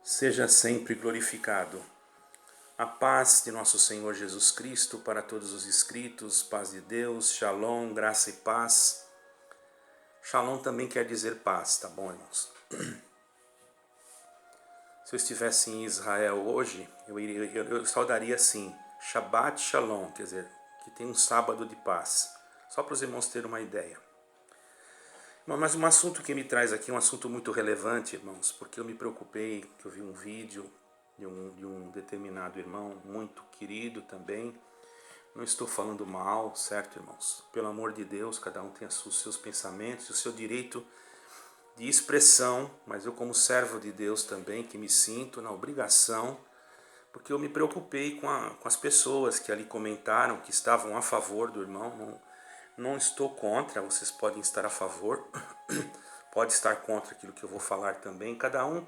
seja sempre glorificado. A paz de nosso Senhor Jesus Cristo para todos os inscritos, paz de Deus, shalom, graça e paz. Shalom também quer dizer paz, tá bom, irmãos? Se eu estivesse em Israel hoje, eu saudaria assim, Shabbat Shalom, quer dizer, que tem um sábado de paz. Só para os irmãos terem uma ideia. Mas um assunto que me traz aqui é um assunto muito relevante, irmãos, porque eu me preocupei, que eu vi um vídeo de um determinado irmão, muito querido também. Não estou falando mal, certo, irmãos? Pelo amor de Deus, cada um tem os seus pensamentos, o seu direito de expressão, mas eu como servo de Deus também, que me sinto na obrigação, porque eu me preocupei com as pessoas que ali comentaram, que estavam a favor do irmão. Não estou contra, vocês podem estar a favor, pode estar contra aquilo que eu vou falar também. Cada um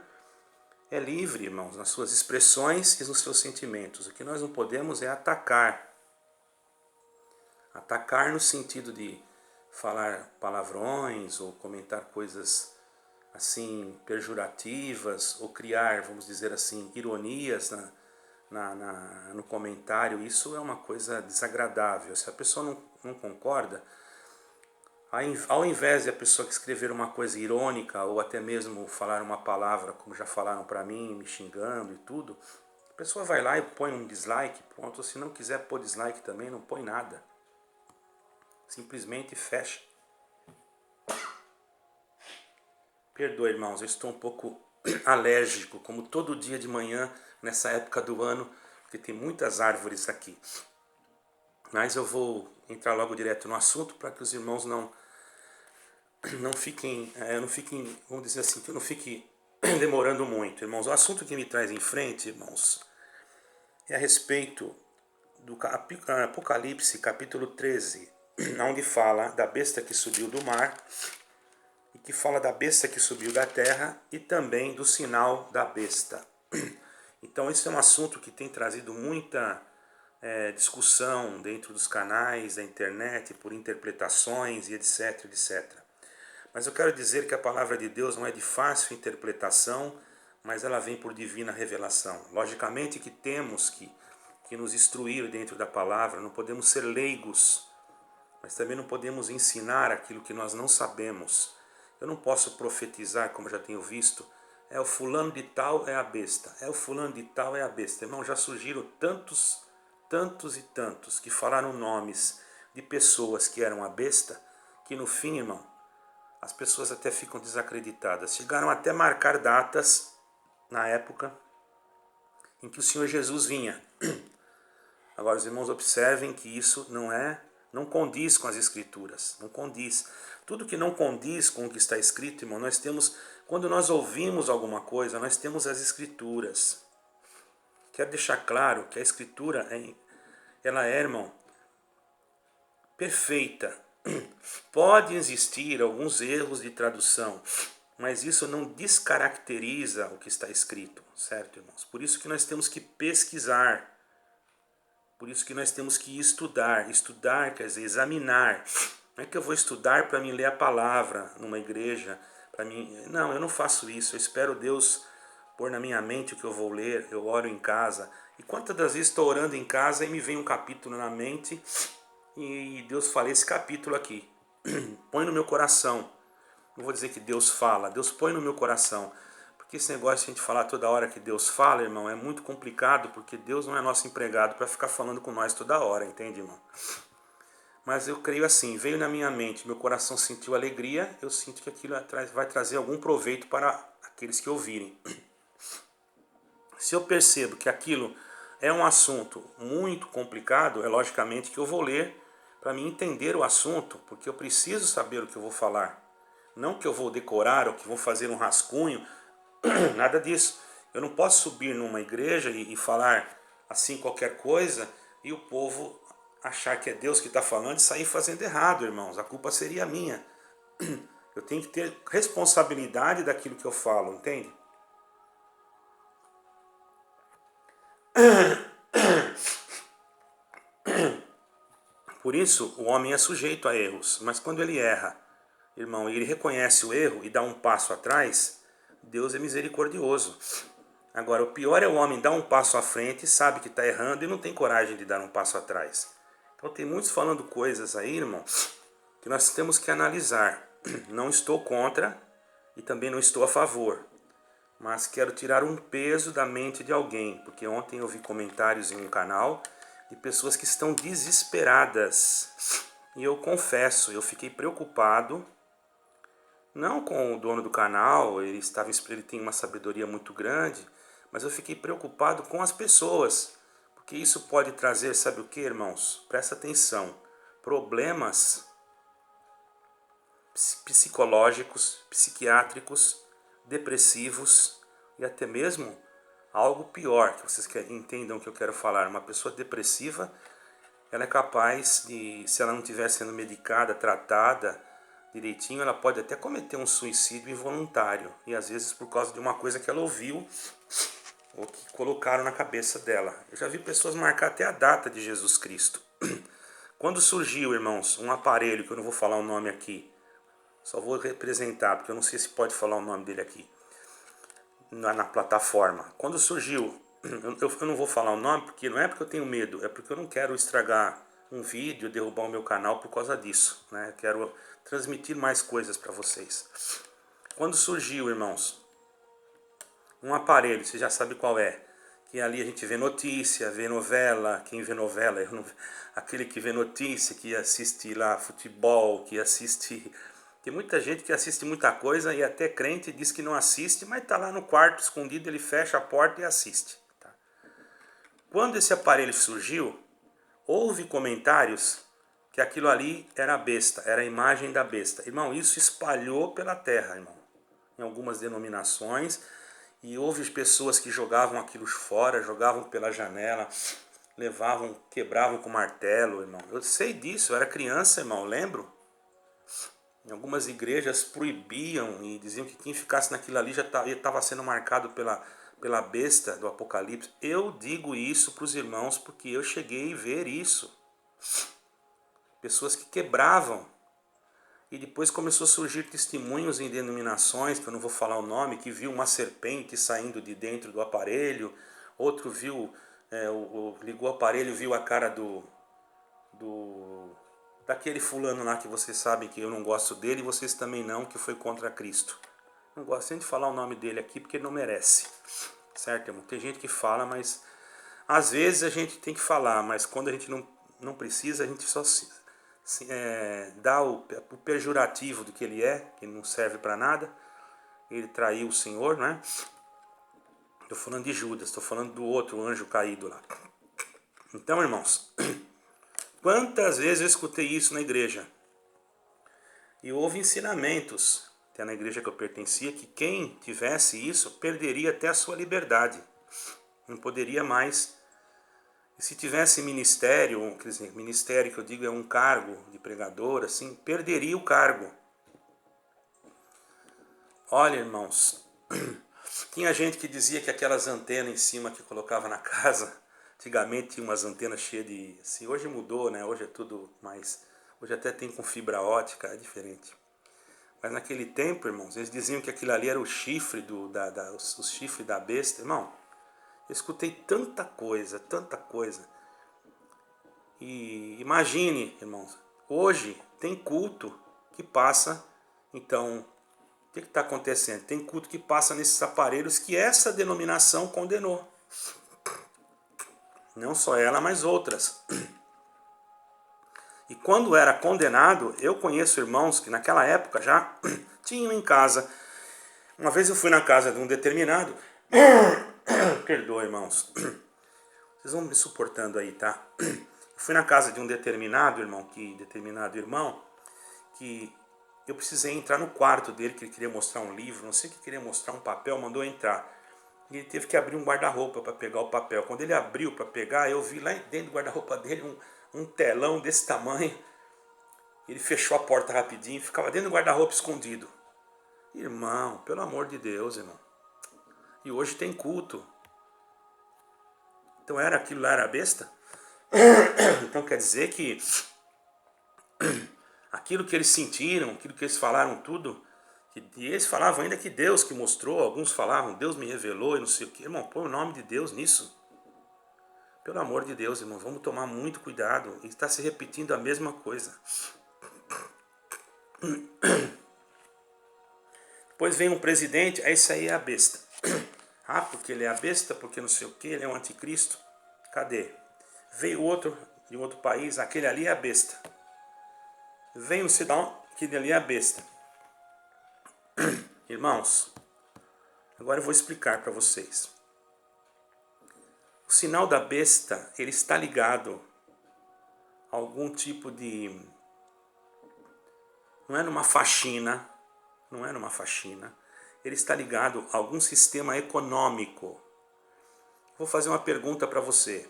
é livre, irmãos, nas suas expressões e nos seus sentimentos. O que nós não podemos é atacar. Atacar no sentido de falar palavrões ou comentar coisas assim pejorativas ou criar, vamos dizer assim, ironias no comentário. Isso é uma coisa desagradável. Se a pessoa não concorda, ao invés de a pessoa escrever uma coisa irônica ou até mesmo falar uma palavra, como já falaram para mim, me xingando e tudo, a pessoa vai lá e põe um dislike, pronto. Se não quiser pôr dislike também, não põe nada. Simplesmente fecha. Perdoa, irmãos, eu estou um pouco alérgico, como todo dia de manhã, nessa época do ano, porque tem muitas árvores aqui. Mas eu vou entrar logo direto no assunto para que os irmãos não fiquem, vamos dizer assim, que eu não fique demorando muito, irmãos. O assunto que me traz em frente, irmãos, é a respeito do Apocalipse, capítulo 13, onde fala da besta que subiu do mar, e que fala da besta que subiu da terra e também do sinal da besta. Então esse é um assunto que tem trazido muita discussão dentro dos canais da internet, por interpretações e etc, etc. Mas eu quero dizer que a palavra de Deus não é de fácil interpretação, mas ela vem por divina revelação. Logicamente que temos que nos instruir dentro da palavra, não podemos ser leigos, mas também não podemos ensinar aquilo que nós não sabemos. Eu não posso profetizar, como já tenho visto, o fulano de tal é a besta, o fulano de tal é a besta. Irmão, já surgiram tantos e tantos que falaram nomes de pessoas que eram a besta, que no fim, irmão, as pessoas até ficam desacreditadas. Chegaram até a marcar datas na época em que o Senhor Jesus vinha. Agora os irmãos observem que isso não condiz com as escrituras, não condiz. Tudo que não condiz com o que está escrito, irmão, nós temos, quando nós ouvimos alguma coisa, nós temos as escrituras. Quero deixar claro que a escritura, ela é, irmão, perfeita. Pode existir alguns erros de tradução, mas isso não descaracteriza o que está escrito, certo, irmãos? Por isso que nós temos que pesquisar. Por isso que nós temos que estudar. Estudar quer dizer examinar. Não é que eu vou estudar para mim ler a palavra numa igreja. Não, eu não faço isso. Eu espero Deus pôr na minha mente o que eu vou ler. Eu oro em casa. E quantas das vezes estou orando em casa e me vem um capítulo na mente e Deus fala, esse capítulo aqui, põe no meu coração. Não vou dizer que Deus fala, Deus põe no meu coração. Porque esse negócio de a gente falar toda hora que Deus fala, irmão, é muito complicado, porque Deus não é nosso empregado para ficar falando com nós toda hora, entende, irmão? Mas eu creio assim, veio na minha mente, meu coração sentiu alegria, eu sinto que aquilo vai trazer algum proveito para aqueles que ouvirem. Se eu percebo que aquilo é um assunto muito complicado, é logicamente que eu vou ler para me entender o assunto, porque eu preciso saber o que eu vou falar. Não que eu vou decorar ou que vou fazer um rascunho, nada disso. Eu não posso subir numa igreja e falar assim qualquer coisa e o povo achar que é Deus que está falando e sair fazendo errado, irmãos. A culpa seria minha. Eu tenho que ter responsabilidade daquilo que eu falo, entende? Por isso, o homem é sujeito a erros, mas quando ele erra, irmão, ele reconhece o erro e dá um passo atrás, Deus é misericordioso. Agora, o pior é o homem dar um passo à frente, sabe que está errando e não tem coragem de dar um passo atrás. Então tem muitos falando coisas aí, irmãos, que nós temos que analisar. Não estou contra e também não estou a favor, mas quero tirar um peso da mente de alguém, porque ontem eu vi comentários em um canal de pessoas que estão desesperadas. E eu confesso, eu fiquei preocupado, não com o dono do canal, ele tem uma sabedoria muito grande, mas eu fiquei preocupado com as pessoas, porque isso pode trazer, sabe o que, irmãos? Presta atenção, problemas psicológicos, psiquiátricos, depressivos e até mesmo algo pior, que vocês entendam o que eu quero falar. Uma pessoa depressiva, ela é capaz de, se ela não estiver sendo medicada, tratada direitinho, ela pode até cometer um suicídio involuntário. E às vezes por causa de uma coisa que ela ouviu ou que colocaram na cabeça dela. Eu já vi pessoas marcar até a data de Jesus Cristo. Quando surgiu, irmãos, um aparelho, que eu não vou falar o nome aqui, só vou representar, porque eu não sei se pode falar o nome dele aqui, na plataforma. Quando surgiu, eu não vou falar o nome, porque não é porque eu tenho medo, é porque eu não quero estragar um vídeo, derrubar o meu canal por causa disso, né? Eu quero transmitir mais coisas para vocês. Quando surgiu, irmãos, um aparelho, você já sabe qual é, que ali a gente vê notícia, vê novela, quem vê novela, aquele que vê notícia, que assiste lá futebol, que assiste... Tem muita gente que assiste muita coisa e até crente diz que não assiste, mas está lá no quarto escondido, ele fecha a porta e assiste. Tá? Quando esse aparelho surgiu, houve comentários que aquilo ali era a besta, era a imagem da besta. Irmão, isso espalhou pela terra, irmão, em algumas denominações, e houve pessoas que jogavam aquilo fora, jogavam pela janela, levavam, quebravam com martelo, irmão. Eu sei disso, eu era criança, irmão, lembro. Em algumas igrejas proibiam e diziam que quem ficasse naquilo ali já estava sendo marcado pela besta do Apocalipse. Eu digo isso para os irmãos porque eu cheguei a ver isso. Pessoas que quebravam. E depois começou a surgir testemunhos em denominações, que eu não vou falar o nome, que viu uma serpente saindo de dentro do aparelho. Outro viu, ligou o aparelho e viu a cara daquele fulano lá que vocês sabem que eu não gosto dele e vocês também não, que foi contra Cristo. Não gosto nem de falar o nome dele aqui porque ele não merece. Certo, irmão? Tem gente que fala, mas às vezes a gente tem que falar, mas quando a gente não precisa, a gente só dá o pejorativo do que ele é, que não serve para nada. Ele traiu o Senhor, não é? Estou falando de Judas, estou falando do outro anjo caído lá. Então, irmãos, quantas vezes eu escutei isso na igreja? E houve ensinamentos, até na igreja que eu pertencia, que quem tivesse isso perderia até a sua liberdade. Não poderia mais. E se tivesse ministério, quer dizer, ministério que eu digo é um cargo de pregador, assim, perderia o cargo. Olha, irmãos, tinha gente que dizia que aquelas antenas em cima que colocava na casa, antigamente tinha umas antenas cheias de... Assim, hoje mudou, né? Hoje é tudo mais... Hoje até tem com fibra ótica, é diferente. Mas naquele tempo, irmãos, eles diziam que aquilo ali era o chifre, o chifre da besta. Irmão, eu escutei tanta coisa, tanta coisa. E imagine, irmãos, hoje tem culto que passa, então, o que está acontecendo? Tem culto que passa nesses aparelhos que essa denominação condenou. Não só ela, mas outras. E quando era condenado, eu conheço irmãos que naquela época já tinham em casa. Uma vez eu fui na casa de um determinado... Perdoa, irmãos. Vocês vão me suportando aí, tá? Eu fui na casa de um determinado irmão, que eu precisei entrar no quarto dele, que ele queria mostrar um livro, não sei o que queria mostrar, um papel, mandou entrar. E ele teve que abrir um guarda-roupa para pegar o papel. Quando ele abriu para pegar, eu vi lá dentro do guarda-roupa dele um telão desse tamanho. Ele fechou a porta rapidinho, ficava dentro do guarda-roupa escondido. Irmão, pelo amor de Deus, irmão. E hoje tem culto. Então aquilo lá era besta? Então quer dizer que aquilo que eles sentiram, aquilo que eles falaram tudo, E eles falavam ainda que Deus que mostrou, alguns falavam, Deus me revelou e não sei o que. Irmão, põe o nome de Deus nisso. Pelo amor de Deus, irmão, vamos tomar muito cuidado. E está se repetindo a mesma coisa. Depois vem um presidente, esse aí é a besta. Ah, porque ele é a besta, porque não sei o que, ele é um anticristo. Cadê? Veio outro de outro país, aquele ali é a besta. Vem um cidadão, aquele ali é a besta. Irmãos, agora eu vou explicar para vocês. O sinal da besta, ele está ligado a algum tipo de... Não é numa faxina, ele está ligado a algum sistema econômico. Vou fazer uma pergunta para você.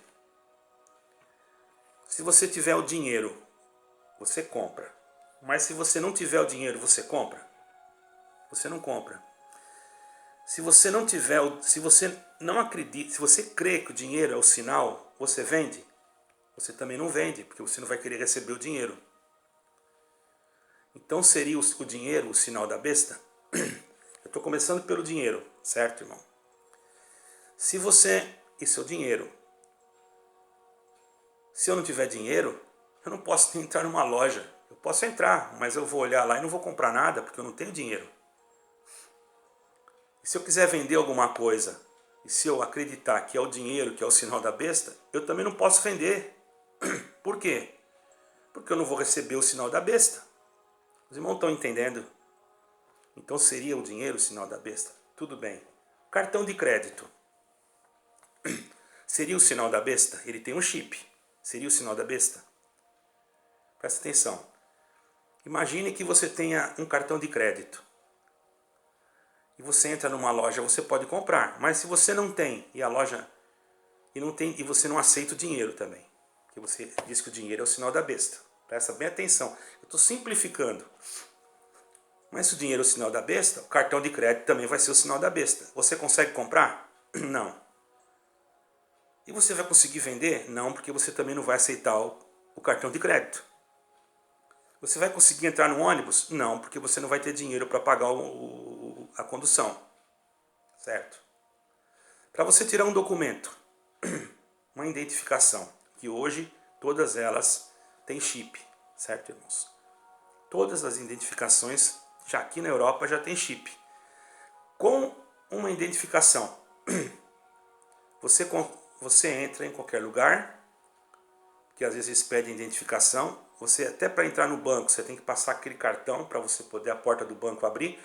Se você tiver o dinheiro, você compra. Mas se você não tiver o dinheiro, você compra? Você não compra. Se você não tiver, se você não acredita, se você crê que o dinheiro é o sinal, você vende? Você também não vende, porque você não vai querer receber o dinheiro. Então seria o dinheiro o sinal da besta? Eu estou começando pelo dinheiro, certo, irmão? Se você... Isso é o dinheiro. Se eu não tiver dinheiro, eu não posso entrar numa loja. Eu posso entrar, mas eu vou olhar lá e não vou comprar nada, porque eu não tenho dinheiro. E se eu quiser vender alguma coisa, e se eu acreditar que é o dinheiro que é o sinal da besta, eu também não posso vender. Por quê? Porque eu não vou receber o sinal da besta. Os irmãos estão entendendo? Então seria o dinheiro o sinal da besta? Tudo bem. Cartão de crédito. Seria o sinal da besta? Ele tem um chip. Seria o sinal da besta? Presta atenção. Imagine que você tenha um cartão de crédito. E você entra numa loja, você pode comprar. Mas se você não tem, e a loja... E você não aceita o dinheiro também. Porque você diz que o dinheiro é o sinal da besta. Presta bem atenção. Eu estou simplificando. Mas se o dinheiro é o sinal da besta, o cartão de crédito também vai ser o sinal da besta. Você consegue comprar? Não. E você vai conseguir vender? Não, porque você também não vai aceitar o cartão de crédito. Você vai conseguir entrar no ônibus? Não, porque você não vai ter dinheiro para pagar a condução. Certo? Para você tirar um documento, uma identificação, que hoje todas elas têm chip, certo, irmãos? Todas as identificações, já aqui na Europa, já tem chip. Com uma identificação, você entra em qualquer lugar, que às vezes eles pedem identificação. Você, até para entrar no banco, você tem que passar aquele cartão para você poder a porta do banco abrir.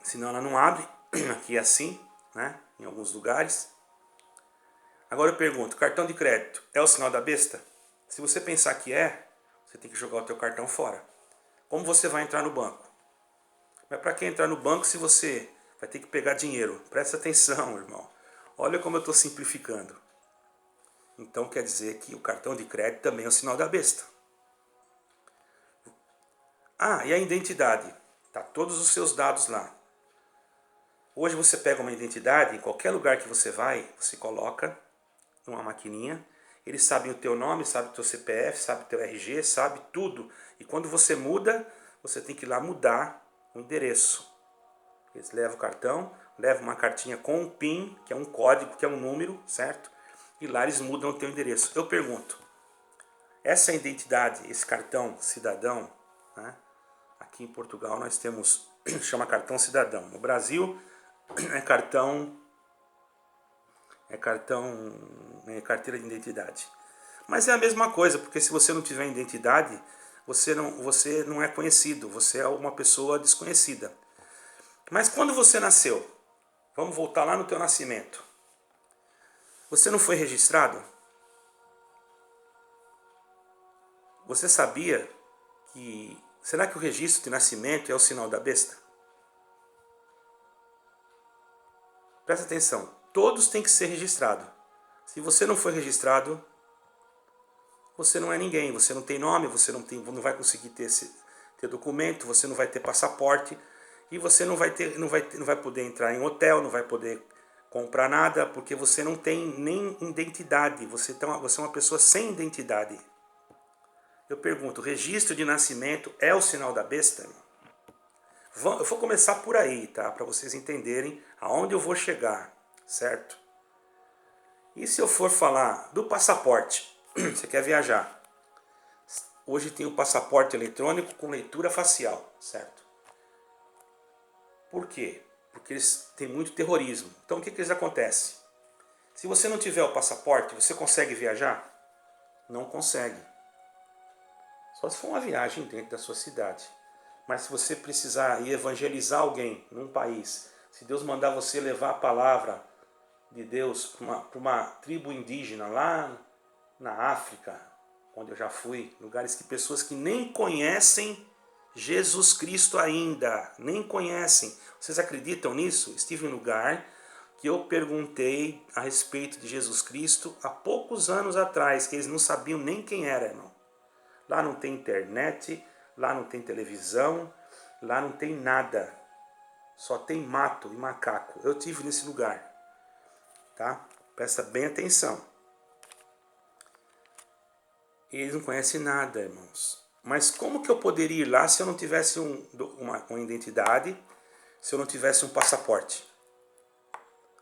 Senão ela não abre. Aqui é assim, né? Em alguns lugares. Agora eu pergunto, cartão de crédito é o sinal da besta? Se você pensar que é, você tem que jogar o teu cartão fora. Como você vai entrar no banco? Mas para que entrar no banco se você vai ter que pegar dinheiro? Presta atenção, irmão. Olha como eu estou simplificando. Então quer dizer que o cartão de crédito também é o sinal da besta. Ah, e a identidade? Tá todos os seus dados lá. Hoje você pega uma identidade, em qualquer lugar que você vai, você coloca numa maquininha, eles sabem o teu nome, sabem o teu CPF, sabem o teu RG, sabe tudo. E quando você muda, você tem que ir lá mudar o endereço. Eles levam o cartão, levam uma cartinha com um PIN, que é um código, que é um número, certo? E lá eles mudam o teu endereço. Eu pergunto, essa identidade, esse cartão cidadão, né? Aqui em Portugal nós temos, chama cartão cidadão. No Brasil é carteira de identidade. Mas é a mesma coisa, porque se você não tiver identidade, você não é conhecido, você é uma pessoa desconhecida. Mas quando você nasceu, vamos voltar lá no teu nascimento, você não foi registrado? Você sabia que... Será que o registro de nascimento é o sinal da besta? Presta atenção, todos têm que ser registrados. Se você não foi registrado, você não é ninguém, você não tem nome, você não vai conseguir ter documento, você não vai ter passaporte e você não vai poder entrar em hotel, não vai poder comprar nada, porque você não tem nem identidade, você é uma pessoa sem identidade. Eu pergunto, registro de nascimento é o sinal da besta, irmão? Eu vou começar por aí, tá? Para vocês entenderem aonde eu vou chegar, certo? E se eu for falar do passaporte? Você quer viajar? Hoje tem o passaporte eletrônico com leitura facial, certo? Por quê? Porque eles têm muito terrorismo. Então o que eles acontece? Se você não tiver o passaporte, você consegue viajar? Não consegue. Só se for uma viagem dentro da sua cidade. Mas se você precisar ir evangelizar alguém num país, se Deus mandar você levar a palavra de Deus para uma tribo indígena lá na África, onde eu já fui, lugares que pessoas que nem conhecem Jesus Cristo ainda, nem conhecem. Vocês acreditam nisso? Estive em um lugar que eu perguntei a respeito de Jesus Cristo há poucos anos atrás, que eles não sabiam nem quem era, irmão. Lá não tem internet, lá não tem televisão, lá não tem nada. Só tem mato e macaco. Eu tive nesse lugar, tá? Presta bem atenção. Eles não conhecem nada, irmãos. Mas como que eu poderia ir lá se eu não tivesse uma identidade, se eu não tivesse um passaporte?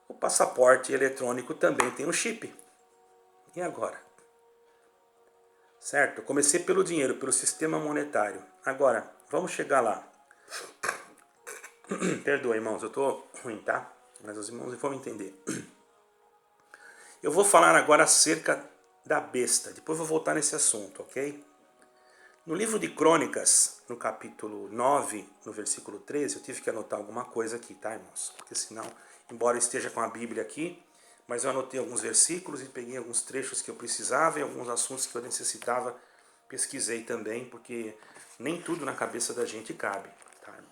O passaporte eletrônico também tem um chip. E agora? Certo? Eu comecei pelo dinheiro, pelo sistema monetário. Agora, vamos chegar lá. Perdoa, irmãos, eu estou ruim, tá? Mas os irmãos vão entender. Eu vou falar agora acerca da besta. Depois vou voltar nesse assunto, ok? No livro de Crônicas, no capítulo 9, no versículo 13, eu tive que anotar alguma coisa aqui, tá, irmãos? Porque senão, embora eu esteja com a Bíblia aqui, mas eu anotei alguns versículos e peguei alguns trechos que eu precisava e alguns assuntos que eu necessitava, pesquisei também, porque nem tudo na cabeça da gente cabe, tá, irmão?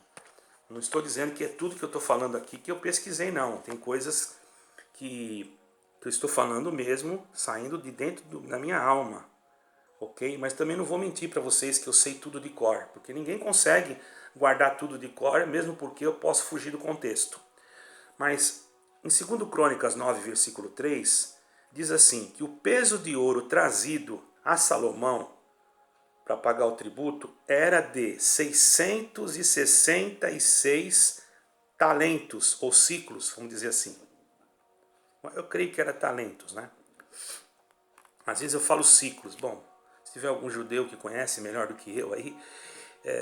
Não estou dizendo que é tudo que eu estou falando aqui que eu pesquisei, não. Tem coisas que eu estou falando mesmo, saindo de dentro da minha alma, ok? Mas também não vou mentir para vocês que eu sei tudo de cor, porque ninguém consegue guardar tudo de cor, mesmo porque eu posso fugir do contexto. Mas em 2 Crônicas 9, versículo 3, diz assim, que o peso de ouro trazido a Salomão para pagar o tributo era de 666 talentos, ou ciclos, vamos dizer assim. Eu creio que era talentos, né? Às vezes eu falo ciclos. Bom, se tiver algum judeu que conhece melhor do que eu aí,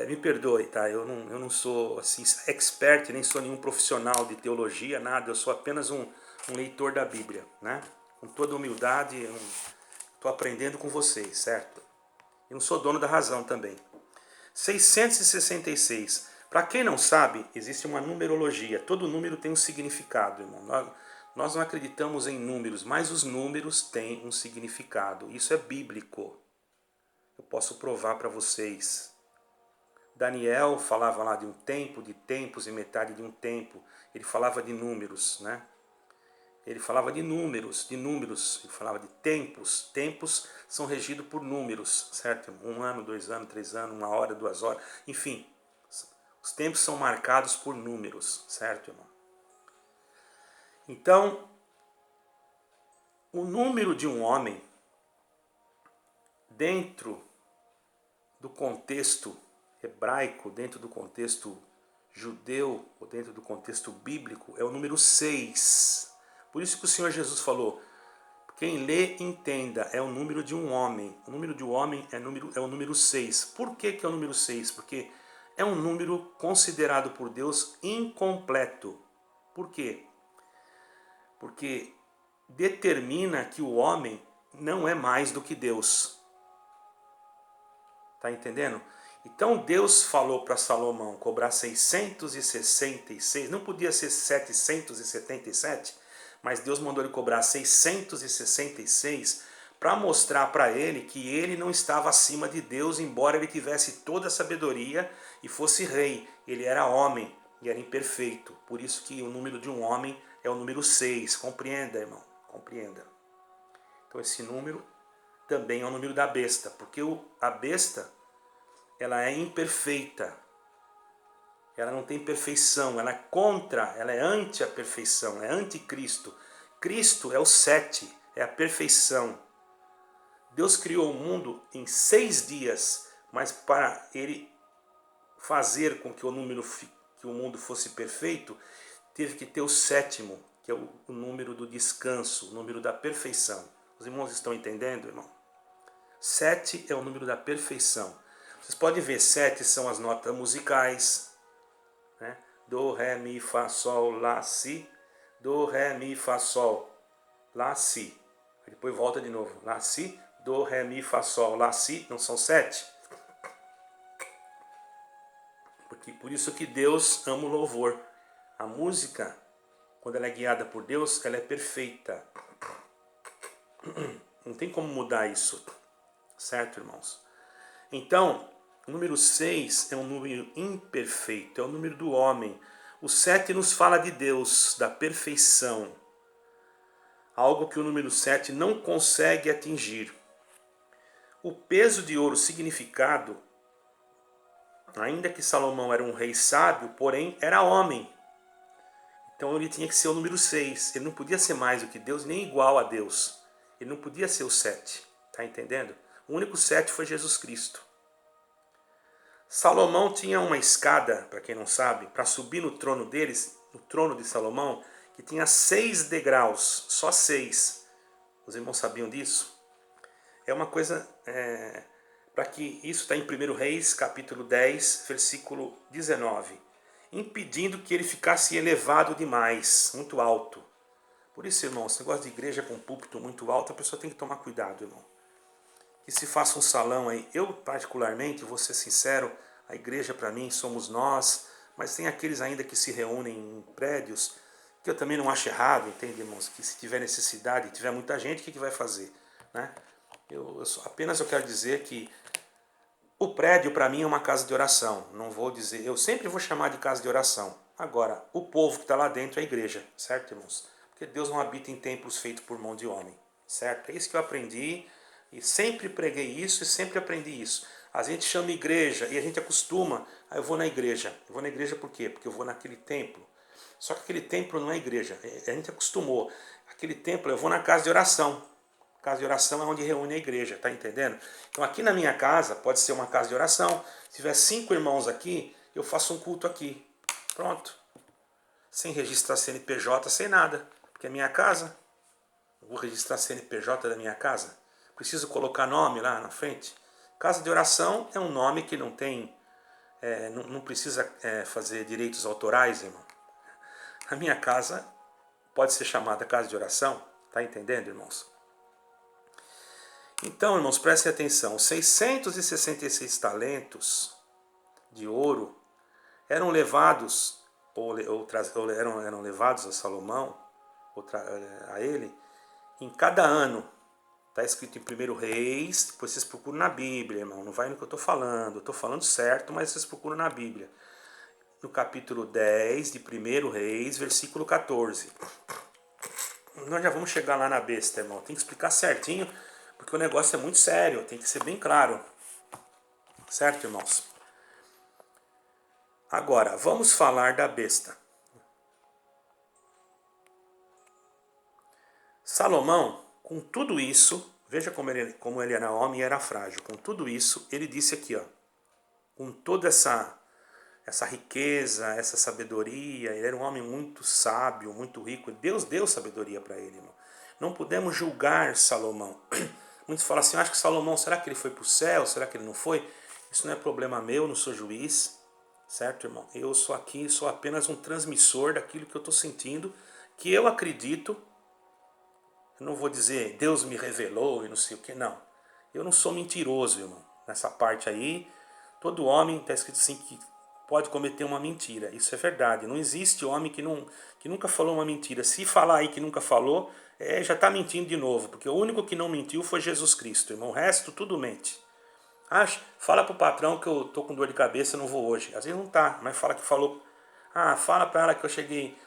me perdoe, tá? Eu não sou assim, expert, nem sou nenhum profissional de teologia, nada. Eu sou apenas um leitor da Bíblia, né? Com toda humildade, eu estou aprendendo com vocês, certo? Eu não sou dono da razão também. 666. Para quem não sabe, existe uma numerologia. Todo número tem um significado, irmão. Nós não acreditamos em números, mas os números têm um significado. Isso é bíblico. Eu posso provar para vocês. Daniel falava lá de um tempo, de tempos e metade de um tempo. Ele falava de números, né? Ele falava de números, ele falava de tempos. Tempos são regidos por números, certo? 1 ano, 2 anos, 3 anos, 1 hora, 2 horas, enfim. Os tempos são marcados por números, certo, irmão? Então, o número de um homem, dentro do contexto hebraico, dentro do contexto judeu, ou dentro do contexto bíblico, é o número 6. Por isso que o Senhor Jesus falou, quem lê, entenda, é o número de um homem. O número de um homem é o número 6. Por que é o número 6? Porque é um número considerado por Deus incompleto. Por quê? Porque determina que o homem não é mais do que Deus. Tá entendendo? Então Deus falou para Salomão cobrar 666, não podia ser 777, mas Deus mandou ele cobrar 666 para mostrar para ele que ele não estava acima de Deus, embora ele tivesse toda a sabedoria e fosse rei. Ele era homem e era imperfeito. Por isso que o número de um homem é o número 6. Compreenda, irmão, compreenda. Então esse número também é o número da besta, porque a besta, ela é imperfeita, ela não tem perfeição, ela é anti a perfeição, é anticristo. Cristo é o 7, é a perfeição. Deus criou o mundo em 6 dias, mas para ele fazer com que que o mundo fosse perfeito, teve que ter o sétimo, que é o número do descanso, o número da perfeição. Os irmãos estão entendendo, irmão? 7 é o número da perfeição. Vocês podem ver, 7 são as notas musicais, né? Do, ré, mi, fá, sol, lá, si. Do, ré, mi, fá, sol, lá, si. Aí depois volta de novo. Lá, si, do, ré, mi, fá, sol, lá, si. Não são 7? Por isso que Deus ama o louvor. A música, quando ela é guiada por Deus, ela é perfeita. Não tem como mudar isso. Certo, irmãos? Então, o número 6 é um número imperfeito, é o número do homem. O 7 nos fala de Deus, da perfeição. Algo que o número 7 não consegue atingir. O peso de ouro significado, ainda que Salomão era um rei sábio, porém era homem. Então ele tinha que ser o número 6. Ele não podia ser mais do que Deus, nem igual a Deus. Ele não podia ser o 7. Está entendendo? O único 7 foi Jesus Cristo. Salomão tinha uma escada, para quem não sabe, para subir no trono deles, no trono de Salomão, que tinha 6 degraus, só 6. Os irmãos sabiam disso? É uma coisa, para que isso está em 1 Reis, capítulo 10, versículo 19. Impedindo que ele ficasse elevado demais, muito alto. Por isso, irmão, esse negócio de igreja com púlpito muito alto, a pessoa tem que tomar cuidado, irmão. Que se faça um salão aí. Eu, particularmente, vou ser sincero, a igreja para mim somos nós, mas tem aqueles ainda que se reúnem em prédios, que eu também não acho errado, entende, irmãos? Que se tiver necessidade, tiver muita gente, o que vai fazer? Né? Apenas eu quero dizer que o prédio para mim é uma casa de oração. Não vou dizer, eu sempre vou chamar de casa de oração. Agora, o povo que está lá dentro é a igreja, certo, irmãos? Porque Deus não habita em templos feitos por mão de homem, certo? É isso que eu aprendi e sempre preguei isso e sempre aprendi isso. A gente chama igreja e a gente acostuma, eu vou na igreja. Eu vou na igreja por quê? Porque eu vou naquele templo. Só que aquele templo não é igreja, a gente acostumou. Aquele templo, eu vou na casa de oração. Casa de oração é onde reúne a igreja, tá entendendo? Então aqui na minha casa, pode ser uma casa de oração. Se tiver 5 irmãos aqui, eu faço um culto aqui. Pronto. Sem registrar CNPJ, sem nada. Porque é minha casa. Eu vou registrar CNPJ da minha casa. Preciso colocar nome lá na frente. Casa de oração é um nome que não tem, não precisa fazer direitos autorais, irmão. A minha casa pode ser chamada casa de oração. Tá entendendo, irmãos? Então, irmãos, prestem atenção. Os 666 talentos de ouro eram levados, eram levados a Salomão, a ele, em cada ano. Está escrito em 1 Reis, depois vocês procuram na Bíblia, irmão. Não vai no que eu estou falando. Eu estou falando certo, mas vocês procuram na Bíblia. No capítulo 10 de 1 Reis, versículo 14. Nós já vamos chegar lá na besta, irmão. Tem que explicar certinho, porque o negócio é muito sério. Tem que ser bem claro. Certo, irmãos? Agora, vamos falar da besta. Salomão, com tudo isso, veja como ele era homem e era frágil. Com tudo isso, ele disse aqui, ó, com toda essa riqueza, essa sabedoria, ele era um homem muito sábio, muito rico. Deus deu sabedoria para ele, irmão. Não podemos julgar Salomão. Muitos falam assim, acho que Salomão, será que ele foi para o céu? Será que ele não foi? Isso não é problema meu, não sou juiz. Certo, irmão? Eu sou aqui, sou apenas um transmissor daquilo que eu estou sentindo, que eu acredito. Eu não vou dizer Deus me revelou e não sei o que, não. Eu não sou mentiroso, irmão. Nessa parte aí, todo homem, está escrito assim, que pode cometer uma mentira. Isso é verdade. Não existe homem que nunca falou uma mentira. Se falar aí que nunca falou, já está mentindo de novo. Porque o único que não mentiu foi Jesus Cristo, irmão. O resto tudo mente. Fala pro patrão que eu tô com dor de cabeça, não vou hoje. Às vezes não tá, mas fala que falou. Fala para ela que eu cheguei.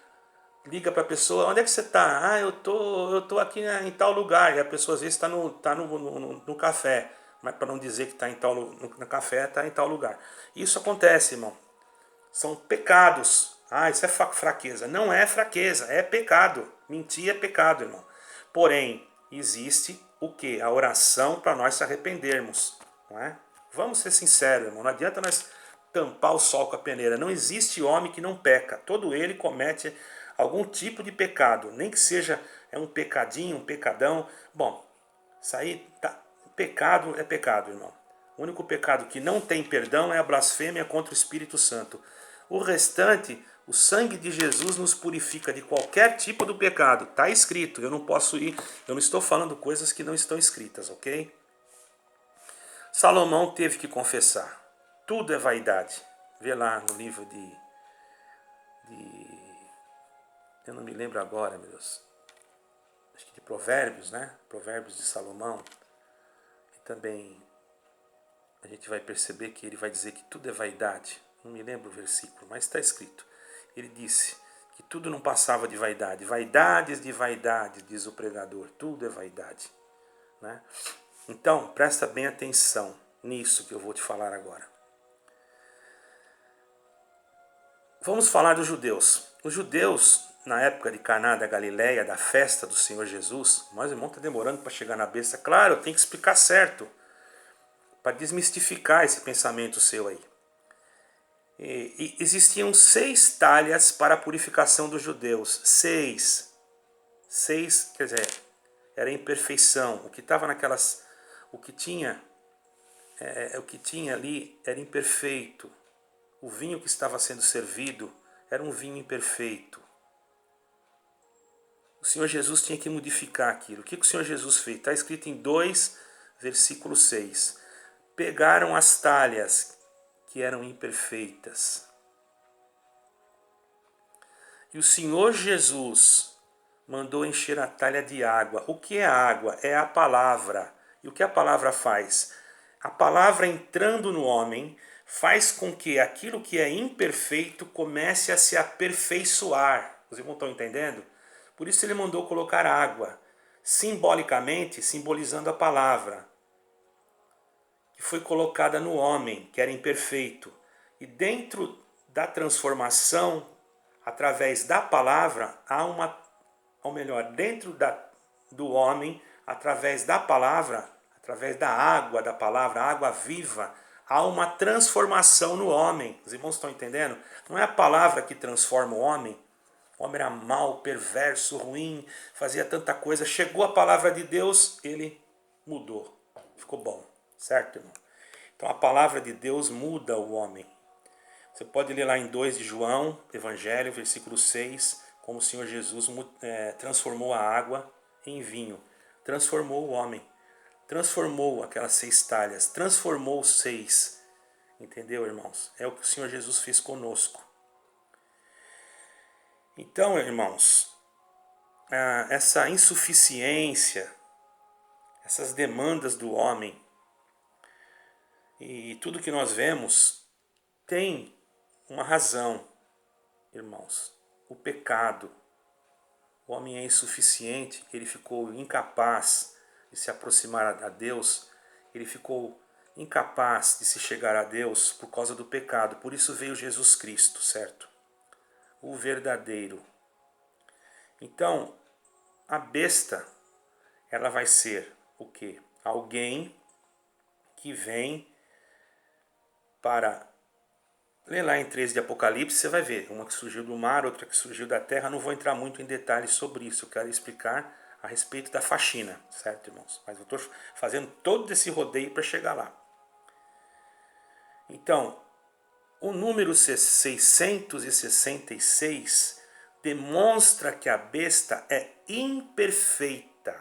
Liga para a pessoa, onde é que você tá? Eu tô aqui em tal lugar. E a pessoa às vezes está no café. Mas para não dizer que está em tal no café, está em tal lugar. Isso acontece, irmão. São pecados. Isso é fraqueza. Não é fraqueza, é pecado. Mentir é pecado, irmão. Porém, existe o que? A oração para nós se arrependermos, não é? Vamos ser sinceros, irmão, não adianta nós tampar o sol com a peneira. Não existe homem que não peca, todo ele comete algum tipo de pecado, nem que seja um pecadinho, um pecadão. Bom, isso aí, tá. Pecado é pecado, irmão. O único pecado que não tem perdão é a blasfêmia contra o Espírito Santo. O restante, o sangue de Jesus nos purifica de qualquer tipo de pecado. Está escrito, eu não posso ir, eu não estou falando coisas que não estão escritas, ok? Salomão teve que confessar. Tudo é vaidade. Vê lá no livro eu não me lembro agora, meu Deus. Acho que de Provérbios, né? Provérbios de Salomão. E também a gente vai perceber que ele vai dizer que tudo é vaidade. Não me lembro o versículo, mas está escrito. Ele disse que tudo não passava de vaidade. Vaidades de vaidade, diz o pregador. Tudo é vaidade, né? Então, presta bem atenção nisso que eu vou te falar agora. Vamos falar dos judeus. Os judeus, na época de Caná da Galileia, da festa do Senhor Jesus, mas o irmão está demorando para chegar na besta. Claro, tem que explicar certo, para desmistificar esse pensamento seu aí. E existiam 6 talhas para a purificação dos judeus. 6, quer dizer, era imperfeição. O que estava naquelas, o que tinha ali era imperfeito. O vinho que estava sendo servido era um vinho imperfeito. O Senhor Jesus tinha que modificar aquilo. O que o Senhor Jesus fez? Está escrito em 2, versículo 6. Pegaram as talhas que eram imperfeitas. E o Senhor Jesus mandou encher a talha de água. O que é a água? É a palavra. E o que a palavra faz? A palavra entrando no homem faz com que aquilo que é imperfeito comece a se aperfeiçoar. Os irmãos estão entendendo? Por isso ele mandou colocar água, simbolicamente simbolizando a palavra, que foi colocada no homem, que era imperfeito. E dentro da transformação, através da palavra, há uma, ou melhor, dentro do homem, através da palavra, através da água da palavra, água viva, há uma transformação no homem. Os irmãos estão entendendo? Não é a palavra que transforma o homem. O homem era mau, perverso, ruim, fazia tanta coisa. Chegou a palavra de Deus, ele mudou. Ficou bom, certo, irmão? Então a palavra de Deus muda o homem. Você pode ler lá em 2 de João, Evangelho, versículo 6, como o Senhor Jesus transformou a água em vinho. Transformou o homem. Transformou aquelas 6 talhas. Transformou os 6. Entendeu, irmãos? É o que o Senhor Jesus fez conosco. Então, irmãos, essa insuficiência, essas demandas do homem e tudo que nós vemos tem uma razão, irmãos. O pecado. O homem é insuficiente, ele ficou incapaz de se aproximar a Deus, ele ficou incapaz de se chegar a Deus por causa do pecado. Por isso veio Jesus Cristo, certo? O verdadeiro. Então, a besta, ela vai ser o quê? Alguém que vem para... Lê lá em 13 de Apocalipse, você vai ver. Uma que surgiu do mar, outra que surgiu da terra. Não vou entrar muito em detalhes sobre isso. Eu quero explicar a respeito da faxina, certo, irmãos? Mas eu estou fazendo todo esse rodeio para chegar lá. Então, o número 666 demonstra que a besta é imperfeita,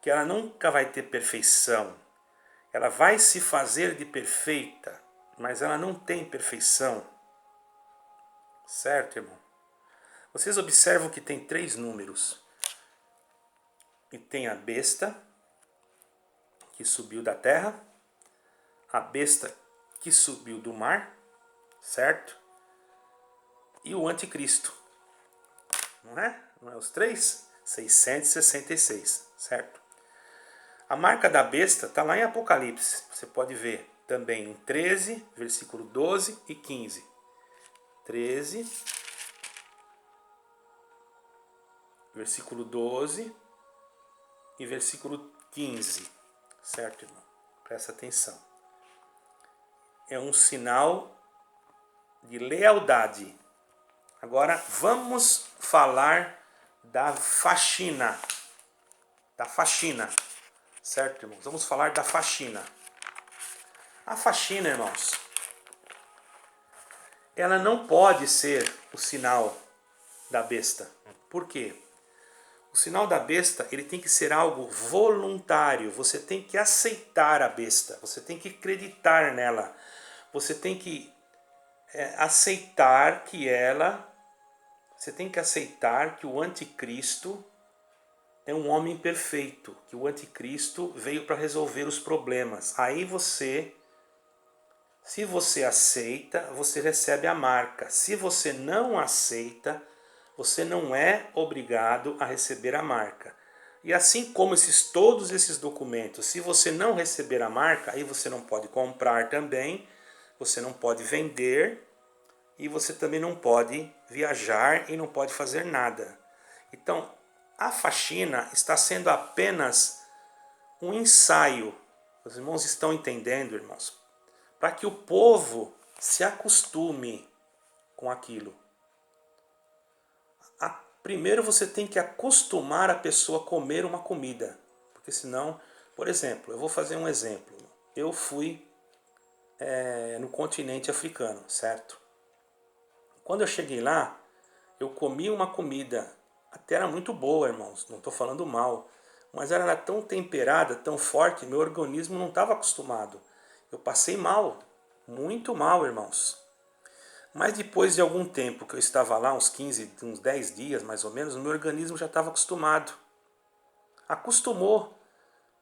que ela nunca vai ter perfeição. Ela vai se fazer de perfeita, mas ela não tem perfeição. Certo, irmão? Vocês observam que tem 3 números. E tem a besta, que subiu da terra, a besta que subiu do mar, certo? E o anticristo. Não é? Não é os 3? 666, certo? A marca da besta está lá em Apocalipse. Você pode ver também em 13, versículo 12 e 15. 13, versículo 12 e versículo 15. Certo, irmão? Presta atenção. É um sinal de lealdade. Agora vamos falar da faxina. Da faxina. Certo, irmãos? Vamos falar da faxina. A faxina, irmãos, ela não pode ser o sinal da besta. Por quê? O sinal da besta, ele tem que ser algo voluntário. Você tem que aceitar a besta. Você tem que acreditar nela. Você tem que aceitar que ela... Você tem que aceitar que o anticristo é um homem perfeito. Que o anticristo veio para resolver os problemas. Aí você... Se você aceita, você recebe a marca. Se você não aceita, você não é obrigado a receber a marca. E assim como todos esses documentos, se você não receber a marca, aí você não pode comprar também, você não pode vender e você também não pode viajar e não pode fazer nada. Então, a faxina está sendo apenas um ensaio. Os irmãos estão entendendo, irmãos? Para que o povo se acostume com aquilo. Primeiro você tem que acostumar a pessoa a comer uma comida. Porque senão, por exemplo, eu vou fazer um exemplo. Eu fui no continente africano, certo? Quando eu cheguei lá, eu comi uma comida, até era muito boa, irmãos, não estou falando mal. Mas ela era tão temperada, tão forte, meu organismo não estava acostumado. Eu passei mal, muito mal, irmãos. Mas depois de algum tempo que eu estava lá, uns 10 dias mais ou menos, o meu organismo já estava acostumado. Acostumou,